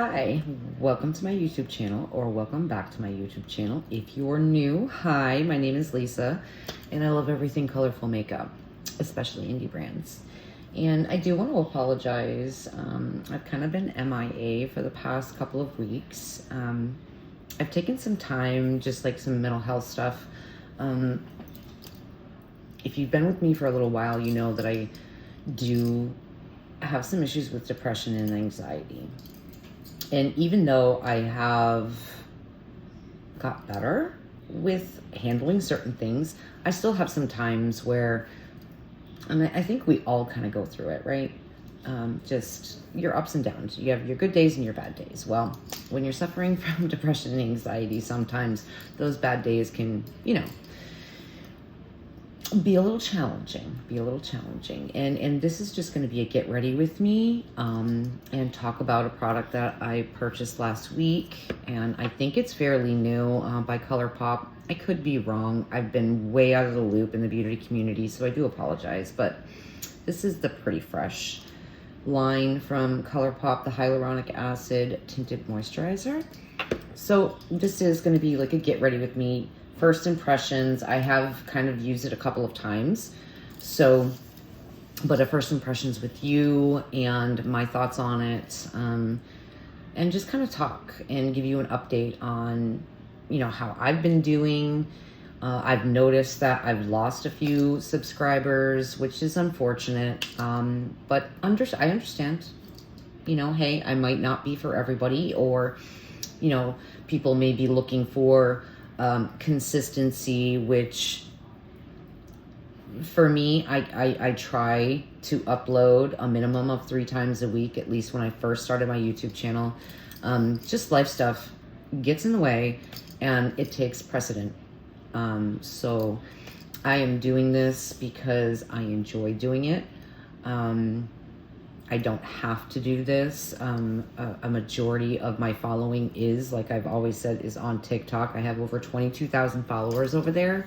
Hi, welcome to my YouTube channel, or welcome back to my YouTube channel. If you're new, hi, my name is Lisa, and I love everything colorful makeup, especially indie brands. And I do want to apologize. I've kind of been MIA for the past couple of weeks. I've taken some time, just like some mental health stuff. If you've been with me for a little while, you know that I do have some issues with depression and anxiety. And even though I have got better with handling certain things, I still have some times where, and I think we all kind of go through it, right? Just your ups and downs. You have your good days and your bad days. Well, when you're suffering from depression and anxiety, sometimes those bad days can, be a little challenging, and this is just going to be a get ready with me, and talk about a product that I purchased last week, and I think it's fairly new, by COLORPOP. I could be wrong. I've been way out of the loop in the beauty community, so I do apologize, but this is the Pretty Fresh line from COLORPOP, the hyaluronic acid tinted moisturizer. So this is going to be like a get ready with me. First impressions. I have kind of used it a couple of times. So, but a first impressions with you and my thoughts on it, and just kind of talk and give you an update on, how I've been doing. I've noticed that I've lost a few subscribers, which is unfortunate. But I understand, hey, I might not be for everybody, or, people may be looking for consistency, which for me, I try to upload a minimum of 3 times a week, at least when I first started my YouTube channel. Just life stuff gets in the way and it takes precedent. So I am doing this because I enjoy doing it. I don't have to do this. A majority of my following is, like I've always said, is on TikTok. I have over 22,000 followers over there.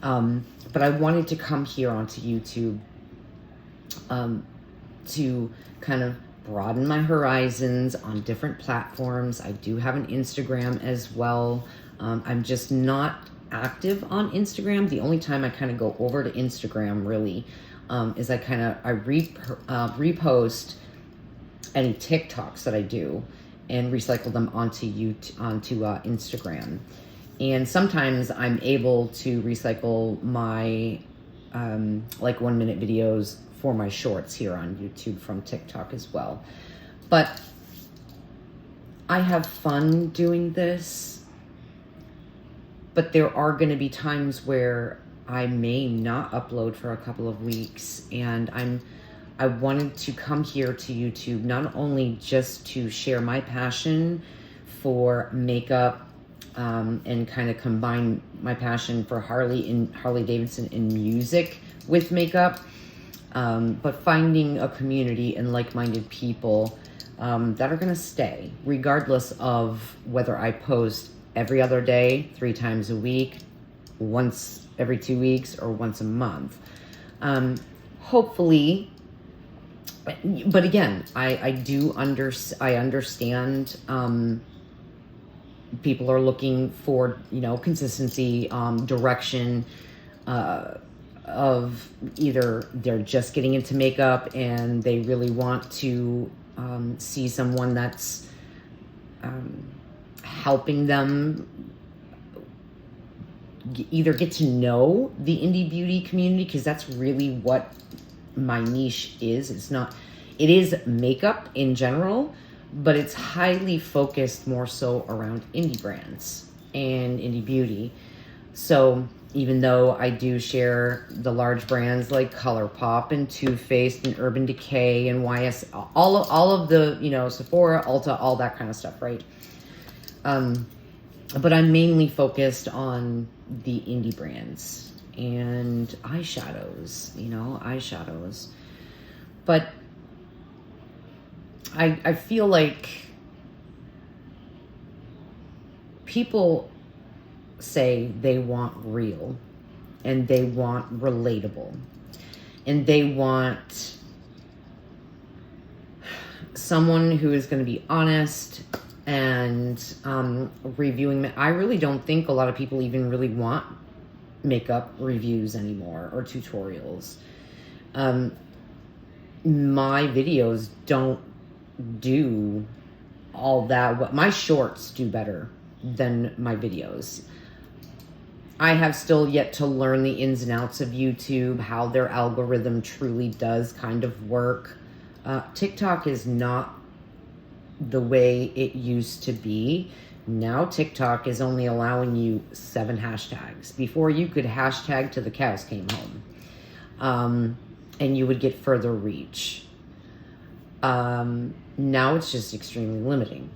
But I wanted to come here onto YouTube to kind of broaden my horizons on different platforms. I do have an Instagram as well. I'm just not active on Instagram. The only time I kind of go over to Instagram really is I repost any TikToks that I do and recycle them onto Instagram. And sometimes I'm able to recycle my like 1-minute videos for my shorts here on YouTube from TikTok as well. But I have fun doing this, but there are going to be times where I may not upload for a couple of weeks, and I wanted to come here to YouTube not only just to share my passion for makeup, and kind of combine my passion for Harley Davidson and music with makeup, but finding a community and like-minded people that are going to stay regardless of whether I post every other day, 3 times a week, once every 2 weeks, or once a month. Hopefully, but again, I understand people are looking for, consistency, direction, of either they're just getting into makeup and they really want to see someone that's helping them either get to know the indie beauty community, because that's really what my niche is. It is makeup in general, but it's highly focused more so around indie brands and indie beauty. So even though I do share the large brands like COLORPOP and Too Faced and Urban Decay and YS, all of the, Sephora, Ulta, all that kind of stuff, right? But I'm mainly focused on the indie brands and eyeshadows, But I feel like people say they want real, and they want relatable, and they want someone who is going to be honest and reviewing. I really don't think a lot of people even really want makeup reviews anymore or tutorials. My videos don't do all that. My shorts do better than my videos. I have still yet to learn the ins and outs of YouTube, how their algorithm truly does kind of work. TikTok is not the way it used to be. Now TikTok is only allowing you 7 hashtags. Before, you could hashtag till the cows came home. And you would get further reach. Now it's just extremely limiting.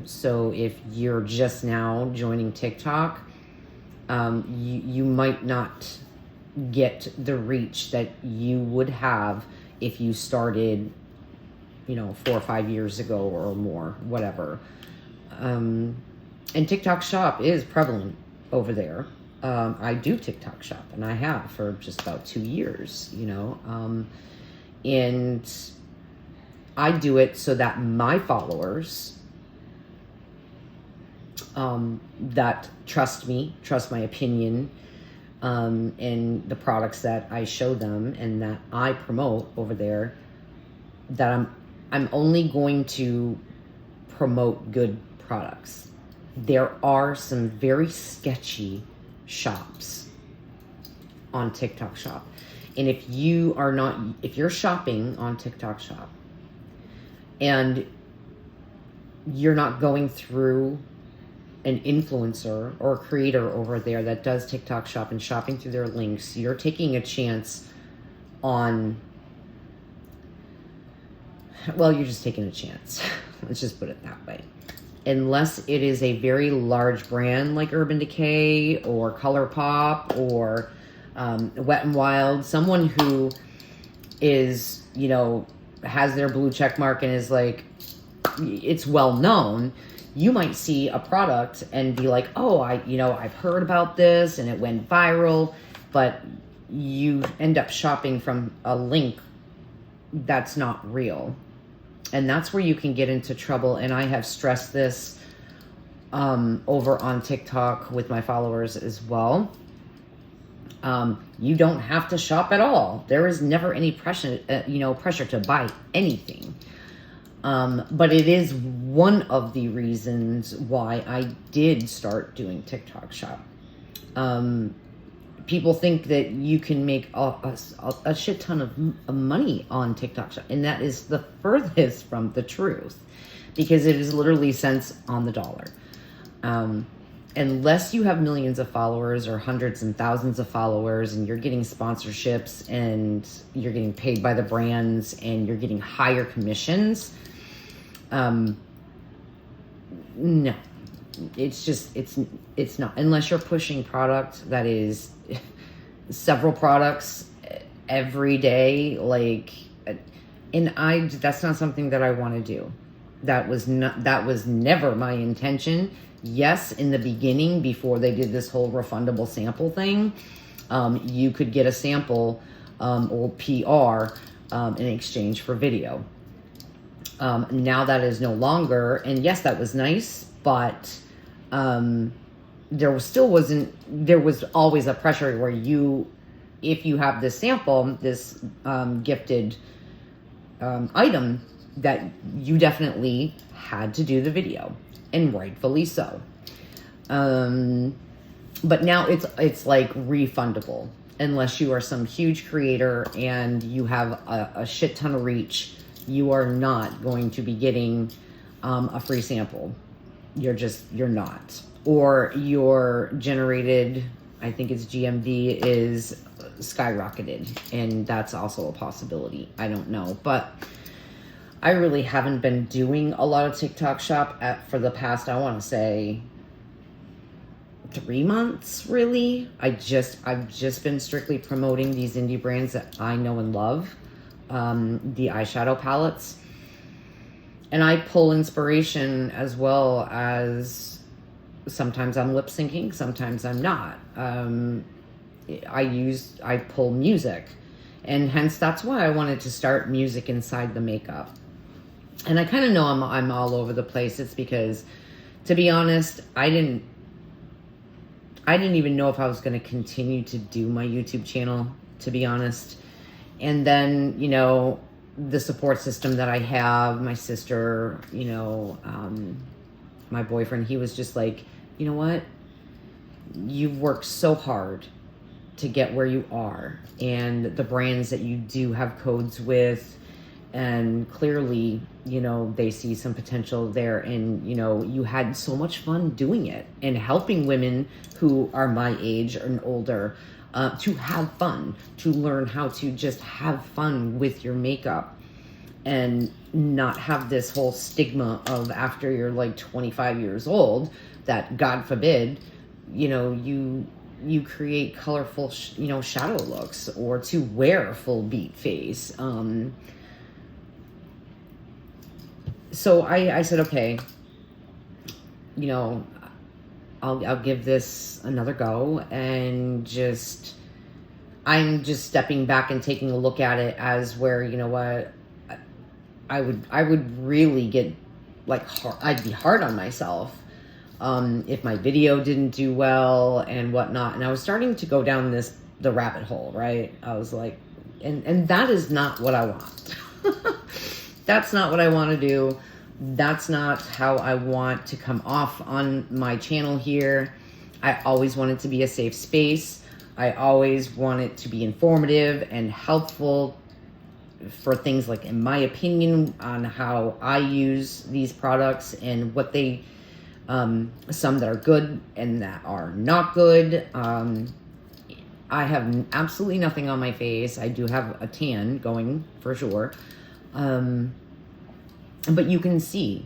So if you're just now joining TikTok, you might not get the reach that you would have if you started, 4 or 5 years ago or more, whatever. And TikTok Shop is prevalent over there. I do TikTok Shop, and I have for just about 2 years, and I do it so that my followers that trust me, trust my opinion, and the products that I show them and that I promote over there, that I'm only going to promote good products. There are some very sketchy shops on TikTok Shop. And if you're shopping on TikTok Shop and you're not going through an influencer or a creator over there that does TikTok Shop and shopping through their links, you're taking a chance on, well, you're just taking a chance. Let's just put it that way. Unless it is a very large brand like Urban Decay or ColourPop or Wet n Wild, someone who is, has their blue check mark and is like, it's well known, you might see a product and be like, oh, I've heard about this and it went viral, but you end up shopping from a link that's not real. And that's where you can get into trouble. And I have stressed this over on TikTok with my followers as well. You don't have to shop at all. There is never any pressure to buy anything. But it is one of the reasons why I did start doing TikTok Shop. People think that you can make a shit ton of money on TikTok Shop, and that is the furthest from the truth, because it is literally cents on the dollar. Unless you have millions of followers or hundreds and thousands of followers and you're getting sponsorships and you're getting paid by the brands and you're getting higher commissions, no, it's not, unless you're pushing product that is several products every day, that's not something that I want to do. That was never my intention. Yes, in the beginning, before they did this whole refundable sample thing, you could get a sample or PR in exchange for video. Now that is no longer, and yes, that was nice, but there was always a pressure where if you have this sample, this gifted item, that you definitely had to do the video, and rightfully so. But now it's like refundable, unless you are some huge creator and you have a shit ton of reach. You are not going to be getting a free sample. You're not. Or your generated, I think it's GMV, is skyrocketed, and that's also a possibility. I don't know, but I really haven't been doing a lot of TikTok Shop for the past, I want to say, 3 months, really. I've just been strictly promoting these indie brands that I know and love, the eyeshadow palettes. And I pull inspiration, as well as sometimes I'm lip syncing, sometimes I'm not. I pull music, and hence that's why I wanted to start music inside the makeup. And I kind of know I'm all over the place. It's because, to be honest, I didn't even know if I was going to continue to do my YouTube channel, to be honest. And then, you know, the support system that I have, my sister, you know, my boyfriend, he was just like, you know what? You've worked so hard to get where you are, and the brands that you do have codes with, and clearly, you know, they see some potential there, and, you know, you had so much fun doing it and helping women who are my age and older to have fun, to learn how to just have fun with your makeup and not have this whole stigma of after you're like 25 years old that, God forbid, you know, you create colorful, you know, shadow looks, or to wear a full beat face. So I said, okay, you know, I'll give this another go, and I'm just stepping back and taking a look at it as where, you know what, I would really get like I'd be hard on myself if my video didn't do well and whatnot. And I was starting to go down the rabbit hole, right? I was like, and that is not what I want. That's not what I want to do. That's not how I want to come off on my channel here. I always want it to be a safe space. I always want it to be informative and helpful for things like, in my opinion, on how I use these products and what they, some that are good and that are not good. I have absolutely nothing on my face. I do have a tan going for sure. But you can see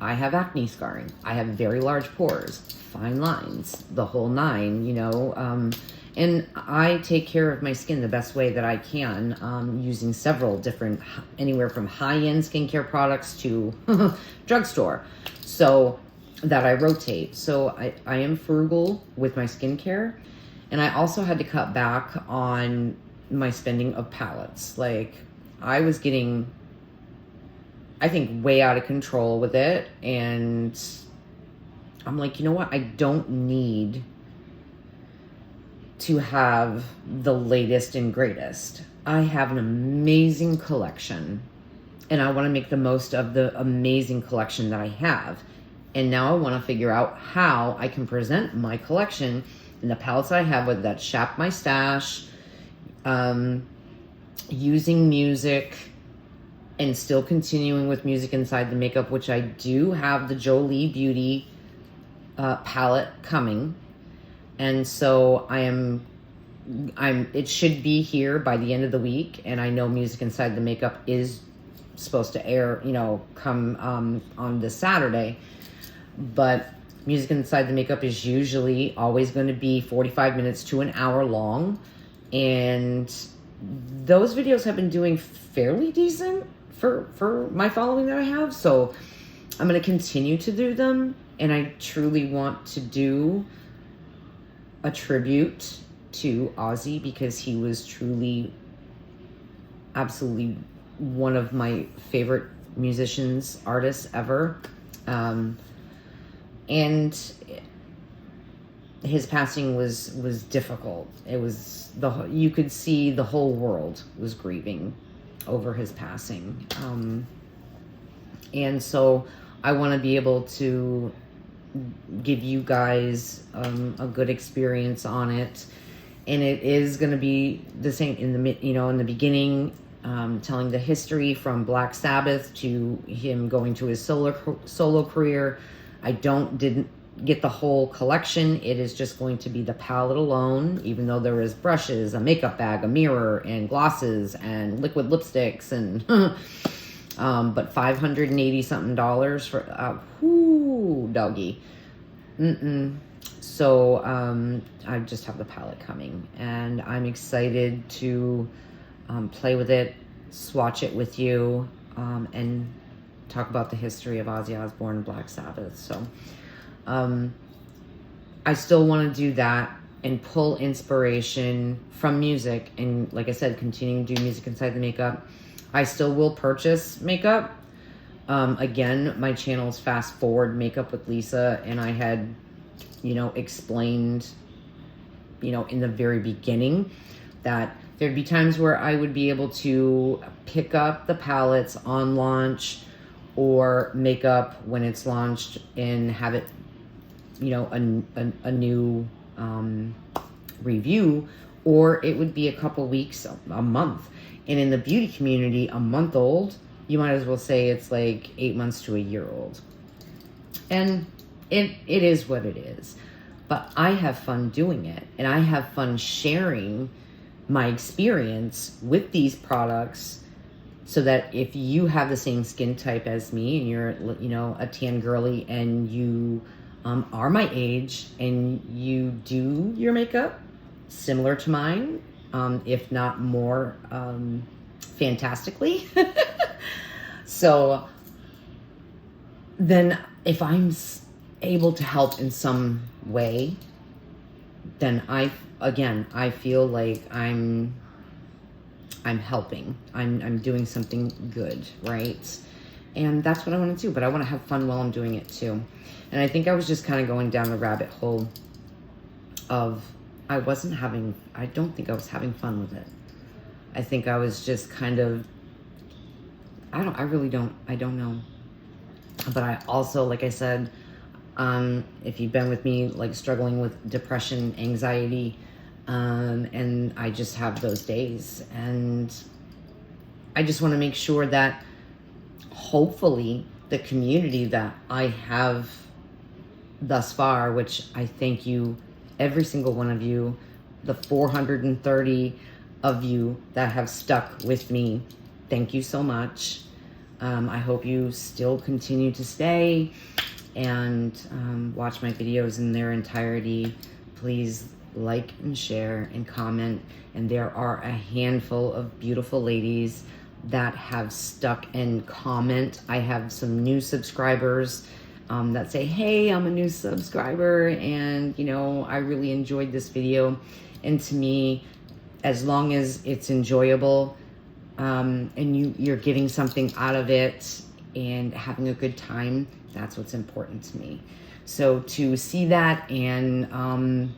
I have acne scarring. I have very large pores, fine lines, the whole nine, you know. And I take care of my skin the best way that I can, using several different, anywhere from high-end skincare products to drugstore, so that I rotate. So I am frugal with my skincare. And I also had to cut back on my spending of palettes. Like, I was getting, I think, way out of control with it. And I'm like, you know what? I don't need to have the latest and greatest. I have an amazing collection, and I want to make the most of the amazing collection that I have. And now I want to figure out how I can present my collection and the palettes I have, whether that's Shop My Stash, using music, and still continuing with music inside the makeup, which I do have the Jolie Beauty palette coming. And so it should be here by the end of the week. And I know Music Inside the Makeup is supposed to air, you know, come on this Saturday. But Music Inside the Makeup is usually always going to be 45 minutes to an hour long. And those videos have been doing fairly decent for my following that I have. So I'm going to continue to do them. And I truly want to do a tribute to Ozzy, because he was truly, absolutely one of my favorite musicians, artists ever. And his passing was difficult. It was you could see the whole world was grieving over his passing. And so I want to be able to give you guys a good experience on it. And it is going to be the same in the beginning, telling the history from Black Sabbath to him going to his solo career. I didn't get the whole collection. It is just going to be the palette alone, even though there is brushes, a makeup bag, a mirror, and glosses, and liquid lipsticks, and but $580 something for whoo, doggy. So I just have the palette coming, and I'm excited to play with it, swatch it with you, and talk about the history of Ozzy Osbourne and Black Sabbath. So I still want to do that and pull inspiration from music, and like I said, continuing to do Music Inside the Makeup. I still will purchase makeup, Again, my channel's Fast Forward Makeup with Lisa, and I had, you know, explained, you know, in the very beginning that there'd be times where I would be able to pick up the palettes on launch or makeup when it's launched and have it, you know, a new review, or it would be a couple weeks, a month. And in the beauty community, a month old, you might as well say it's like 8 months to a year old. And it is what it is. But I have fun doing it, and I have fun sharing my experience with these products, so that if you have the same skin type as me and you're, you know, a tan girly, and you are my age and you do your makeup similar to mine, if not more fantastically. So then if I'm able to help in some way, then I feel like I'm helping. I'm doing something good, right? And that's what I want to do, but I want to have fun while I'm doing it too. And I think I was just kind of going down the rabbit hole of, I don't think I was having fun with it. I think I was just kind of, I don't know. But I also, like I said, if you've been with me, like struggling with depression, anxiety, and I just have those days, and I just want to make sure that hopefully the community that I have thus far, which I thank you, every single one of you, the 430 of you that have stuck with me, thank you so much. I hope you still continue to stay and watch my videos in their entirety. Please like and share and comment. And there are a handful of beautiful ladies that have stuck and comment. I have some new subscribers that say, hey, I'm a new subscriber, and you know, I really enjoyed this video. And to me, as long as it's enjoyable, and you're getting something out of it and having a good time, that's what's important to me. So to see that, and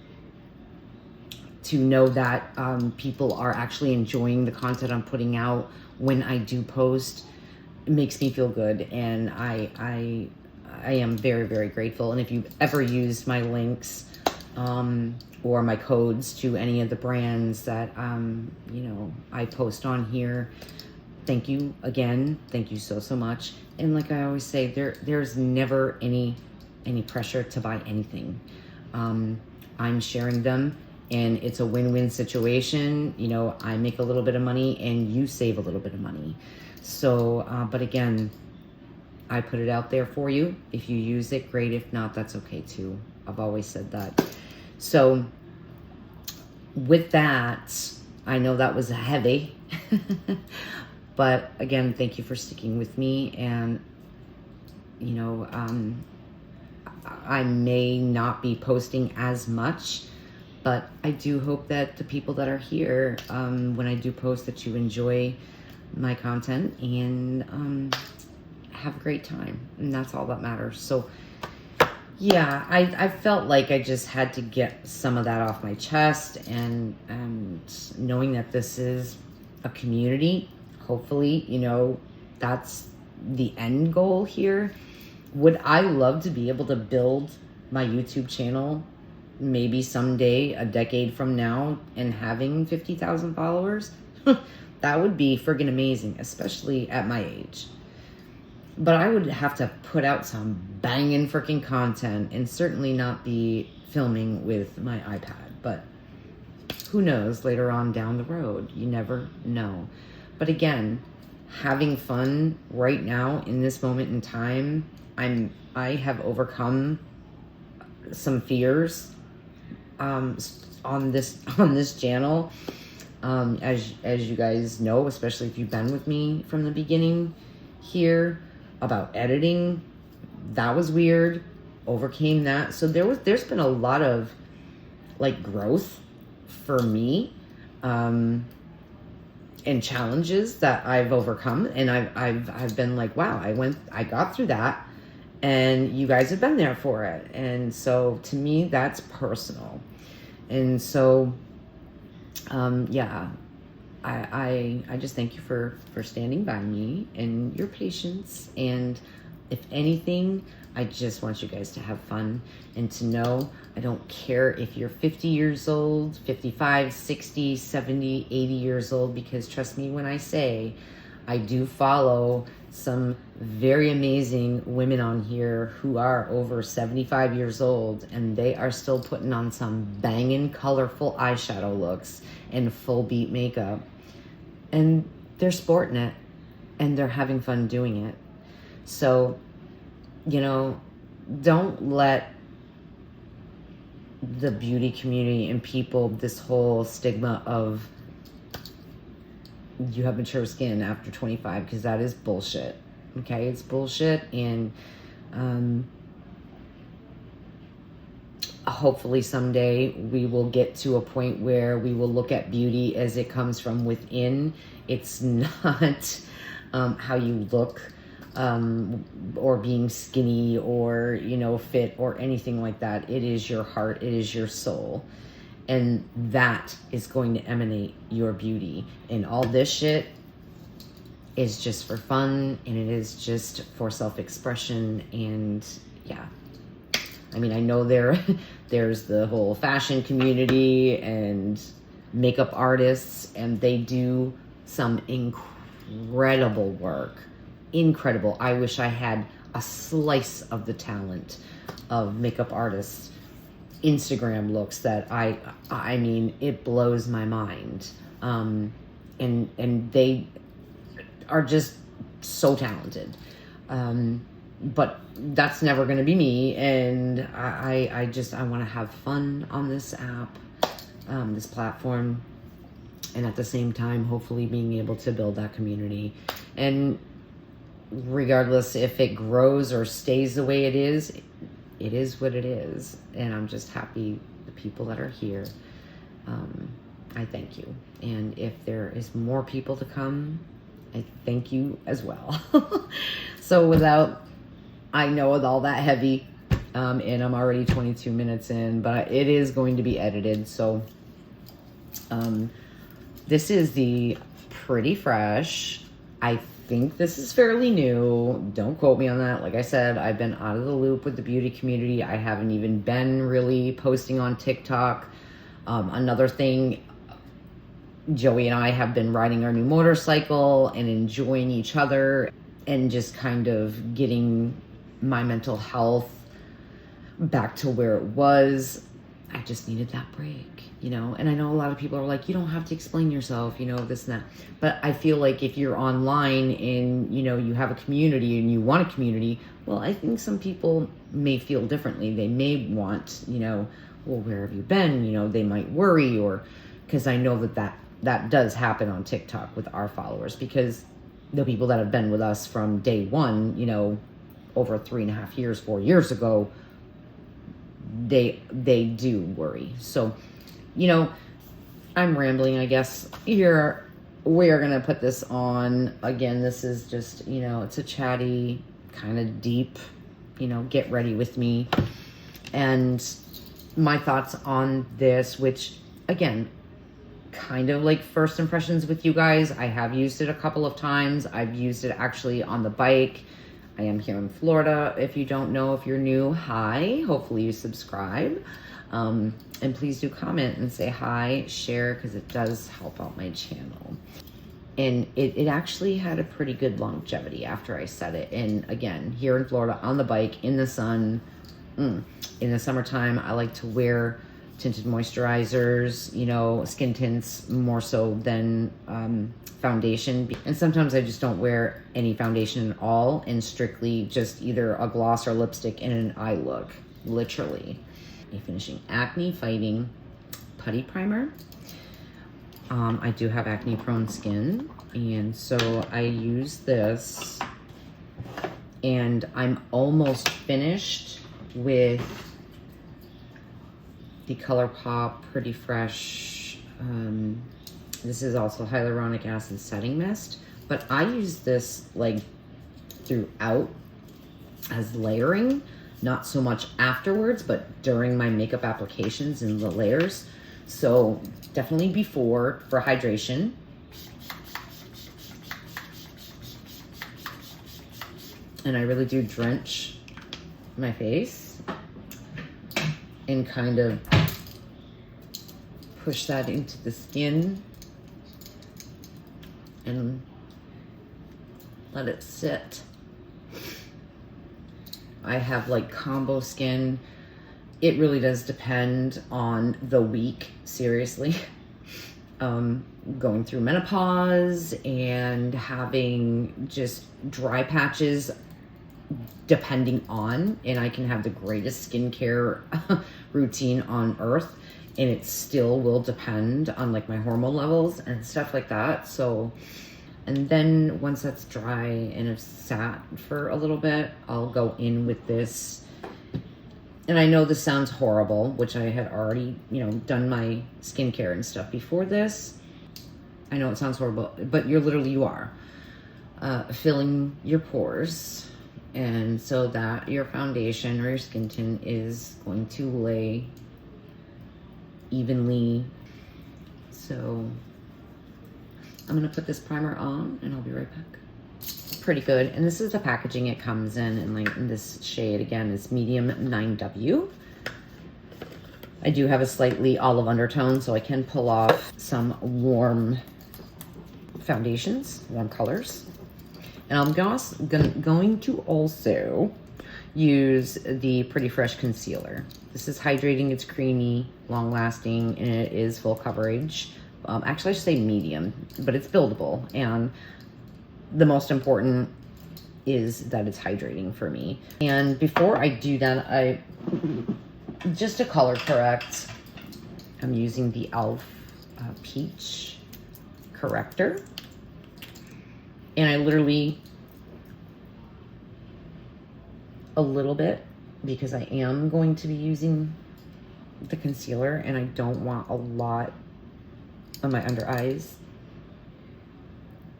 to know that people are actually enjoying the content I'm putting out when I do post, it makes me feel good, and I am very, very grateful. And if you've ever used my links or my codes to any of the brands that you know, I post on here, thank you again. Thank you so much. And like I always say, there's never any pressure to buy anything. I'm sharing them, and it's a win-win situation. You know, I make a little bit of money and you save a little bit of money. So, but again, I put it out there for you. If you use it, great. If not, that's okay too. I've always said that. So with that, I know that was heavy, but again, thank you for sticking with me. And, you know, I may not be posting as much, but I do hope that the people that are here, when I do post, that you enjoy my content and have a great time. And that's all that matters. So yeah, I felt like I just had to get some of that off my chest, and knowing that this is a community, hopefully, you know, that's the end goal here. Would I love to be able to build my YouTube channel maybe someday, a decade from now, and having 50,000 followers? That would be friggin' amazing, especially at my age. But I would have to put out some banging freaking content, and certainly not be filming with my iPad. But who knows, later on down the road, you never know. But again, having fun right now in this moment in time, I have overcome some fears on this channel. As you guys know, especially if you've been with me from the beginning here, about editing, that was weird. Overcame that. So there's been a lot of like growth for me. and challenges that I've overcome. And I've been like, wow, I got through that, and you guys have been there for it. And so to me, that's personal. And so, yeah, I just thank you for standing by me and your patience. And if anything, I just want you guys to have fun and to know I don't care if you're 50 years old, 55, 60, 70, 80 years old, because trust me when I say I do follow some very amazing women on here who are over 75 years old, and they are still putting on some banging colorful eyeshadow looks and full beat makeup, and they're sporting it and they're having fun doing it. So, you know, don't let the beauty community and people, this whole stigma of you have mature skin after 25, because that is bullshit. Okay, it's bullshit. And hopefully someday we will get to a point where we will look at beauty as it comes from within. It's not how you look, or being skinny or, you know, fit or anything like that. It is your heart, it is your soul. And that is going to emanate your beauty. And all this shit is just for fun, and it is just for self-expression. And yeah, I mean, I know there's the whole fashion community and makeup artists, and they do some incredible work. Incredible. I wish I had a slice of the talent of makeup artists' Instagram looks that I mean, it blows my mind. And they are just so talented. But that's never going to be me. And I want to have fun on this app, this platform. And at the same time, hopefully being able to build that community. And regardless if it grows or stays the way it is what it is. And I'm just happy the people that are here. I thank you. And if there is more people to come, I thank you as well. So I know with all that heavy, and I'm already 22 minutes in, but it is going to be edited. So this is the Pretty Fresh. I think this is fairly new. Don't quote me on that. Like I said, I've been out of the loop with the beauty community. I haven't even been really posting on TikTok. Another thing, Joey and I have been riding our new motorcycle and enjoying each other and just kind of getting my mental health back to where it was. I just needed that break, you know? And I know a lot of people are like, you don't have to explain yourself, you know, this and that. But I feel like if you're online and, you know, you have a community and you want a community, well, I think some people may feel differently. They may want, you know, well, where have you been? You know, they might worry, or because I know that does happen on TikTok with our followers, because the people that have been with us from day one, you know, over 3.5 years, 4 years ago, they do worry. So, you know, I'm rambling, I guess. Here, we are going to put this on. Again, this is just, you know, it's a chatty, kind of deep, you know, get ready with me. And my thoughts on this, which, again, kind of like first impressions with you guys. I have used it a couple of times. I've used it actually on the bike. I am here in Florida. If you don't know, if you're new, hi. Hopefully you subscribe. And please do comment and say hi, share, because it does help out my channel. And it actually had a pretty good longevity after I set it. And again, here in Florida, on the bike, in the sun, in the summertime, I like to wear tinted moisturizers, you know, skin tints more so than foundation. And sometimes I just don't wear any foundation at all, and strictly just either a gloss or lipstick and an eye look, literally. A finishing acne fighting putty primer. I do have acne prone skin, and so I use this, and I'm almost finished with the ColourPop Pretty Fresh This is also hyaluronic acid setting mist, but I use this like throughout as layering, not so much afterwards, but during my makeup applications and the layers. So definitely before for hydration. And I really do drench my face and kind of push that into the skin and let it sit. I have like combo skin. It really does depend on the week, seriously. Going through menopause and having just dry patches depending on, and I can have the greatest skincare routine on earth and it still will depend on like my hormone levels and stuff like that. So, and then once that's dry and it's sat for a little bit, I'll go in with this. And I know this sounds horrible, which I had already, you know, done my skincare and stuff before this. I know it sounds horrible, but you are filling your pores. And so that your foundation or your skin tint is going to lay evenly. So I'm gonna put this primer on and I'll be right back. Pretty good. And this is the packaging it comes in, and like in this shade again, it's medium 9W. I do have a slightly olive undertone, so I can pull off some warm foundations, warm colors. And I'm going to also use the Pretty Fresh concealer. This is hydrating, it's creamy, long lasting, and it is full coverage. Actually I should say medium, but it's buildable. And the most important is that it's hydrating for me. And before I do that, just to color correct, I'm using the e.l.f. Peach corrector. And I literally, a little bit, because I am going to be using the concealer and I don't want a lot on my under eyes.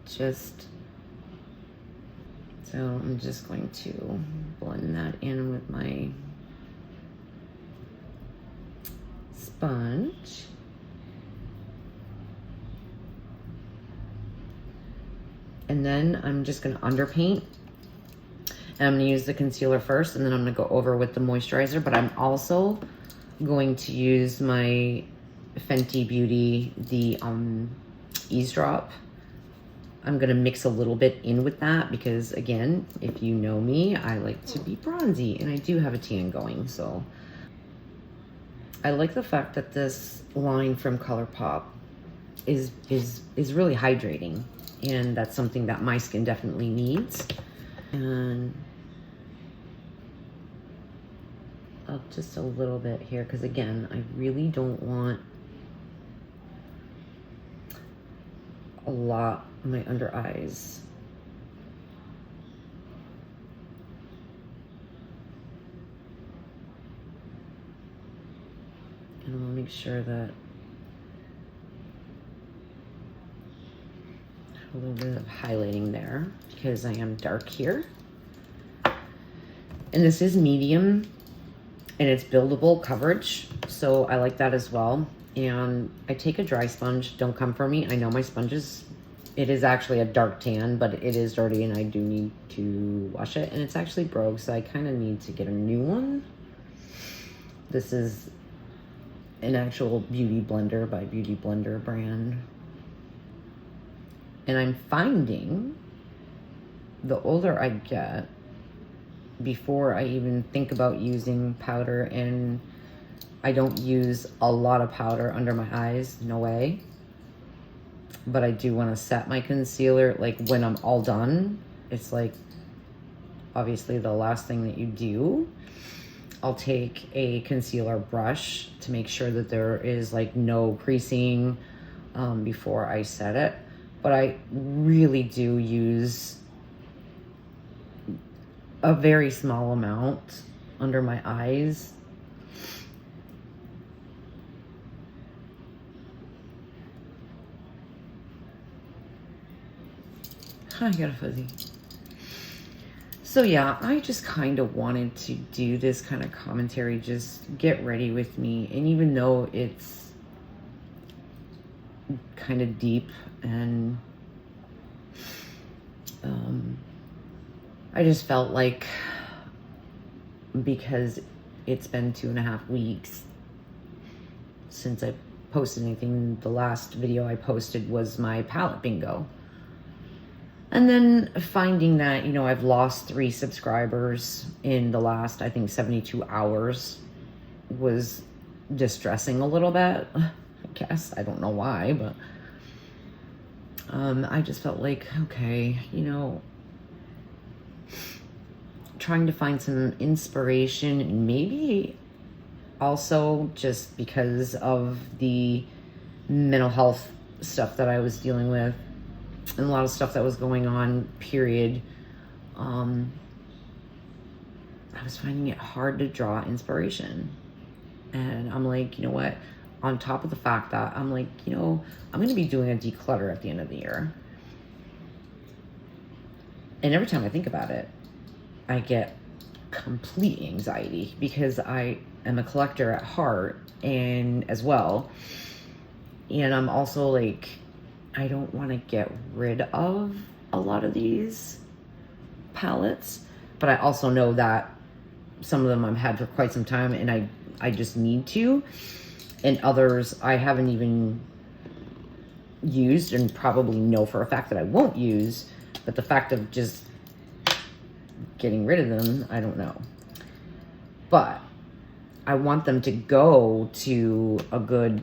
So I'm just going to blend that in with my sponge. And then I'm just gonna underpaint. And I'm gonna use the concealer first, and then I'm gonna go over with the moisturizer, but I'm also going to use my Fenty Beauty, the Ease Drop. I'm gonna mix a little bit in with that because, again, if you know me, I like to be bronzy, and I do have a tan going, so. I like the fact that this line from ColourPop is really hydrating, and that's something that my skin definitely needs. And up just a little bit here, because again, I really don't want a lot on my under eyes. And I'm gonna make sure that a little bit of highlighting there because I am dark here. And this is medium and it's buildable coverage, so I like that as well. And I take a dry sponge. Don't come for me. I know my sponges, it is actually a dark tan, but it is dirty and I do need to wash it. And it's actually broke, so I kind of need to get a new one. This is an actual Beauty Blender by Beauty Blender brand. And I'm finding the older I get, before I even think about using powder, and I don't use a lot of powder under my eyes, no way. But I do want to set my concealer, like when I'm all done, it's like obviously the last thing that you do. I'll take a concealer brush to make sure that there is like no creasing before I set it. But I really do use a very small amount under my eyes. I got a fuzzy. So yeah, I just kind of wanted to do this kind of commentary, just get ready with me. And even though it's kind of deep and I just felt like, because it's been 2.5 weeks since I posted anything, the last video I posted was my palette bingo. And then finding that, you know, I've lost 3 subscribers in the last, I think, 72 hours was distressing a little bit. I guess, I don't know why, but I just felt like, okay, you know, trying to find some inspiration, and maybe also just because of the mental health stuff that I was dealing with and a lot of stuff that was going on, period. I was finding it hard to draw inspiration. And I'm like, you know what? On top of the fact that I'm like, you know, I'm going to be doing a declutter at the end of the year. And every time I think about it, I get complete anxiety because I am a collector at heart and as well. And I'm also like, I don't want to get rid of a lot of these palettes, but I also know that some of them I've had for quite some time and I just need to. And others I haven't even used and probably know for a fact that I won't use. But the fact of just getting rid of them, I don't know. But I want them to go to a good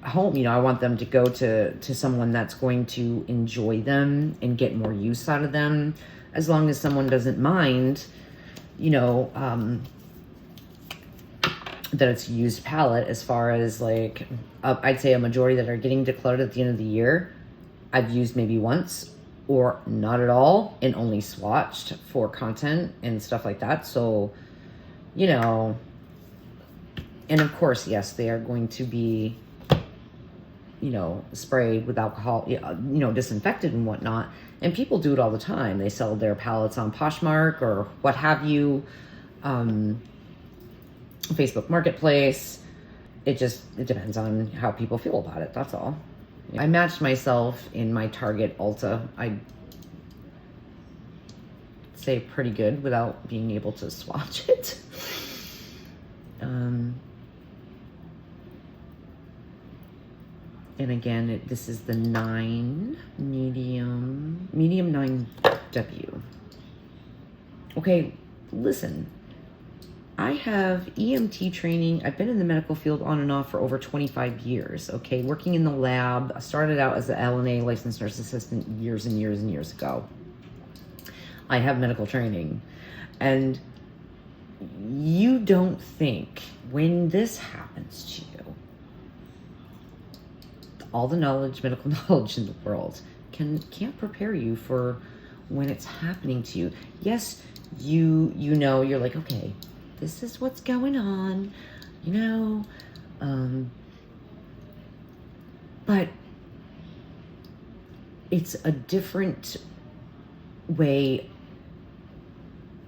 home. You know, I want them to go to someone that's going to enjoy them and get more use out of them, as long as someone doesn't mind, you know, that it's used palette. As far as like, I'd say a majority that are getting decluttered at the end of the year, I've used maybe once or not at all, and only swatched for content and stuff like that. So, you know, and of course, yes, they are going to be, you know, sprayed with alcohol, you know, disinfected and whatnot. And people do it all the time. They sell their palettes on Poshmark or what have you, Facebook Marketplace. It depends on how people feel about it. That's all. I matched myself in my Target Ulta. I'd say pretty good without being able to swatch it. And again, this is the 9 medium 9W. Okay, listen. I have EMT training. I've been in the medical field on and off for over 25 years, okay? Working in the lab. I started out as an LNA, licensed nurse assistant, years and years and years ago. I have medical training. And you don't think when this happens to you, all the knowledge, medical knowledge in the world can't prepare you for when it's happening to you. Yes, you know, you're like, okay, this is what's going on, you know, but it's a different way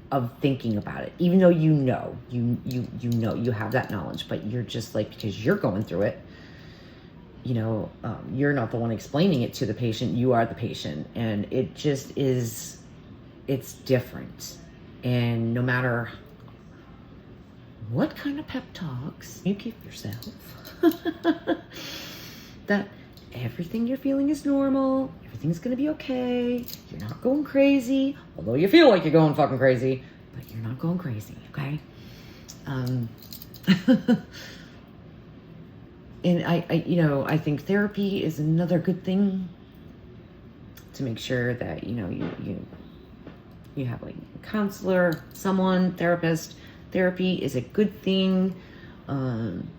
of thinking about it. Even though you know, you have that knowledge, but you're just like, because you're going through it, you know, you're not the one explaining it to the patient, you are the patient. And it just is, it's different. And no matter what kind of pep talks you give yourself, that everything you're feeling is normal, everything's gonna be okay, you're not going crazy, although you feel like you're going fucking crazy, but you're not going crazy, okay? And I you know, I think therapy is another good thing to make sure that, you know, you have like a counselor, someone, therapist. Therapy is a good thing. Even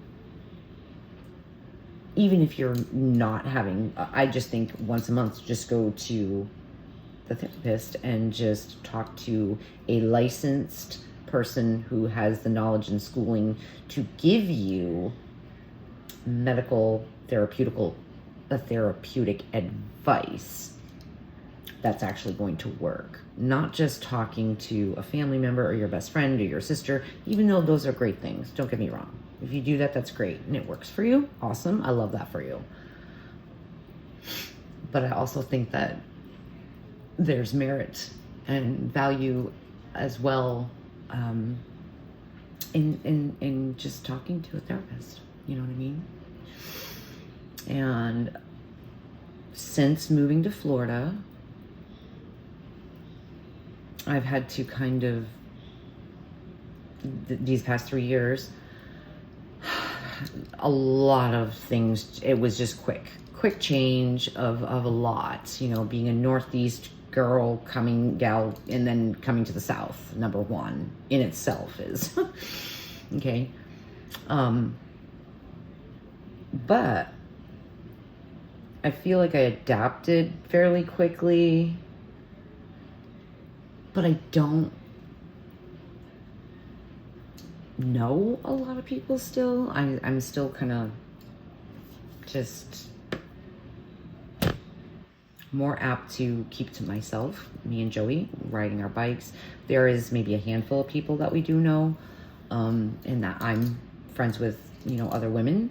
if you're not having, I just think once a month, just go to the therapist and just talk to a licensed person who has the knowledge and schooling to give you medical therapeutic advice that's actually going to work. Not just talking to a family member or your best friend or your sister, even though those are great things. Don't get me wrong. If you do that, that's great. And it works for you. Awesome. I love that for you. But I also think that there's merit and value as well in just talking to a therapist. You know what I mean? And since moving to Florida, I've had to kind of, these past 3 years, a lot of things, it was just quick change of a lot, you know, being a Northeast gal, and then coming to the South, number one in itself is, okay. But I feel like I adapted fairly quickly, but I don't know a lot of people still. I'm still kind of just more apt to keep to myself, me and Joey, riding our bikes. There is maybe a handful of people that we do know, and that I'm friends with, you know, other women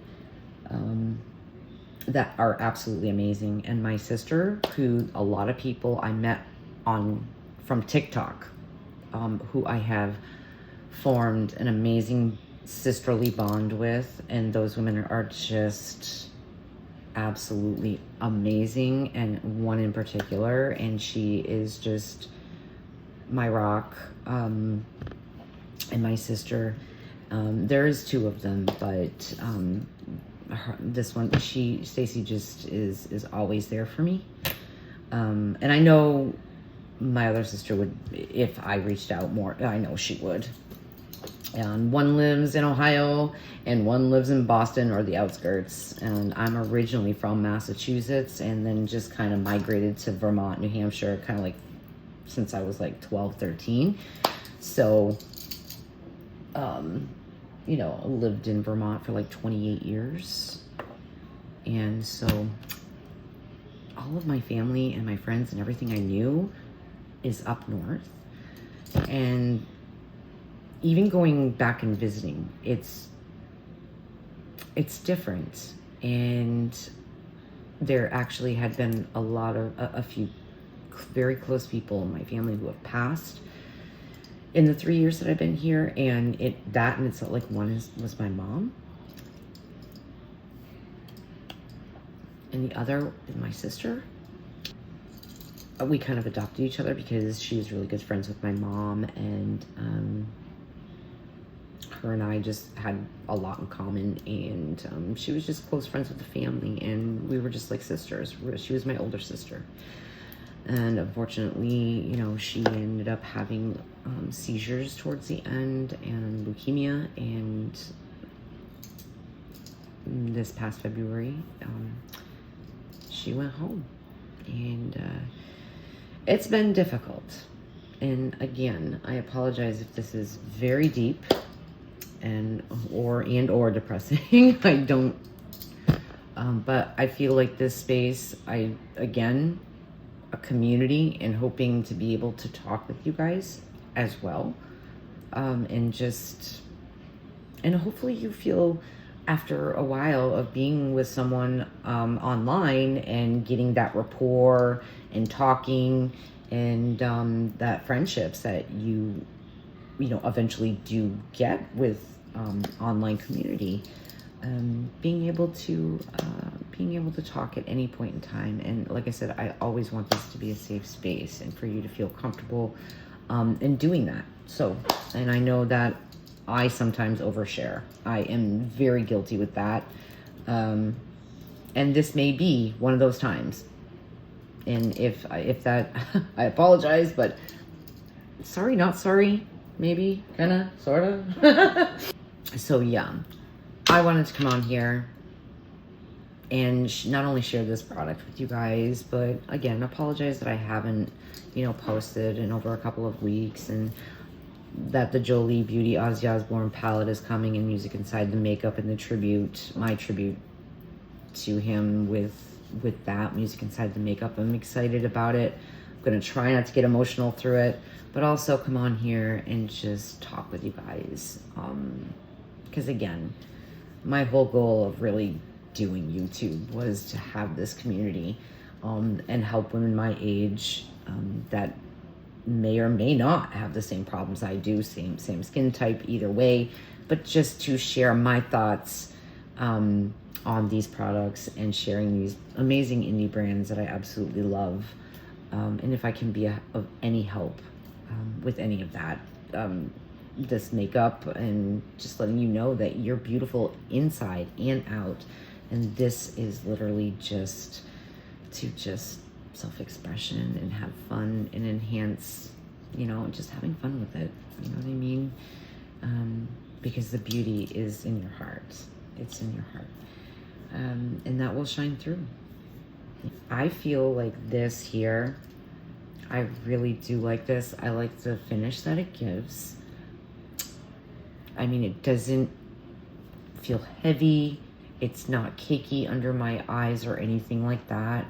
that are absolutely amazing. And my sister, who a lot of people I met from TikTok, who I have formed an amazing sisterly bond with, and those women are just absolutely amazing, and one in particular, and she is just my rock, and my sister. There's two of them, but this one, Stacy, just is always there for me. And I know my other sister would, if I reached out more, I know she would. And one lives in Ohio and one lives in Boston or the outskirts. And I'm originally from Massachusetts and then just kind of migrated to Vermont, New Hampshire, kind of like since I was like 12, 13. So, you know, I lived in Vermont for like 28 years. And so all of my family and my friends and everything I knew is up north. And even going back and visiting, it's different. And there actually had been a few very close people in my family who have passed in the 3 years that I've been here. And it's like one was my mom, and the other is my sister. We kind of adopted each other because she was really good friends with my mom, and her and I just had a lot in common, and she was just close friends with the family, and we were just like sisters. She was my older sister, and unfortunately, you know, she ended up having seizures towards the end and leukemia, and this past February, she went home, and it's been difficult. And again, I apologize if this is very deep or depressing. I don't, but I feel like this space, again, a community, and hoping to be able to talk with you guys as well. And hopefully you feel, after a while of being with someone online and getting that rapport and talking, and that friendships that you know eventually do get with online community, being able to talk at any point in time. And like I said, I always want this to be a safe space and for you to feel comfortable in doing that. So, and I know that I sometimes overshare. I am very guilty with that. And this may be one of those times. And if that, I apologize, but sorry, not sorry, maybe, kinda, sorta. So yeah, I wanted to come on here and not only share this product with you guys, but again, apologize that I haven't, you know, posted in over a couple of weeks, and that the Jolie Beauty Ozzy Osbourne palette is coming, and Music Inside the Makeup, and my tribute to him with that Music Inside the Makeup. I'm excited about it. going to try not to get emotional through it, but also come on here and just talk with you guys. Because again, my whole goal of really doing YouTube was to have this community and help women my age that may or may not have the same problems I do, same skin type, either way, but just to share my thoughts on these products and sharing these amazing indie brands that I absolutely love. And if I can be of any help with any of that, this makeup, and just letting you know that you're beautiful inside and out. And this is literally just to self-expression and have fun and enhance, you know, just having fun with it. You know what I mean? Because the beauty is in your heart. It's in your heart. And that will shine through. I feel like this here, I really do like this. I like the finish that it gives. I mean, it doesn't feel heavy. It's not cakey under my eyes or anything like that.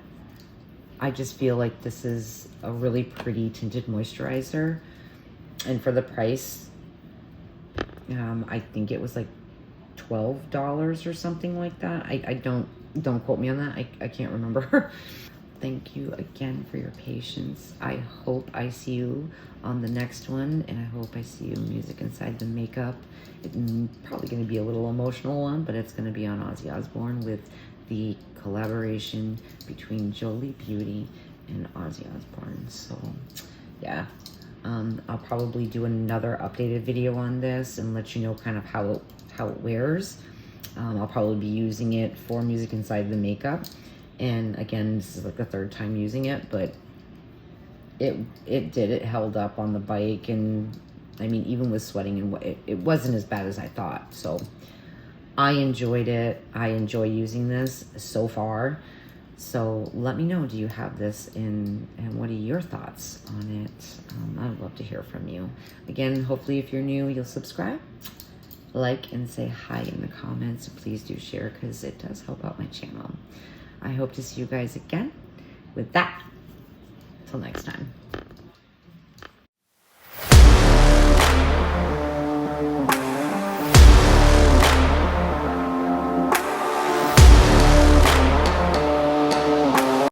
I just feel like this is a really pretty tinted moisturizer. And for the price, I think it was like $12 or something like that. I don't quote me on that. I can't remember. Thank you again for your patience. I hope I see you on the next one, and I hope I see you Music Inside the Makeup. It's probably going to be a little emotional one, but it's going to be on Ozzy Osbourne with the collaboration between Jolie Beauty and Ozzy Osbourne. So yeah, I'll probably do another updated video on this and let you know kind of how it wears. I'll probably be using it for Music Inside the Makeup. And again, this is like the third time using it, but it held up on the bike. And I mean, even with sweating, and it wasn't as bad as I thought. So I enjoyed it. I enjoy using this so far. So let me know, do you have this and what are your thoughts on it? I'd love to hear from you. Again, hopefully if you're new, you'll subscribe, like, and say hi in the comments. Please do share, because it does help out my channel. I hope to see you guys again. With that, till next time.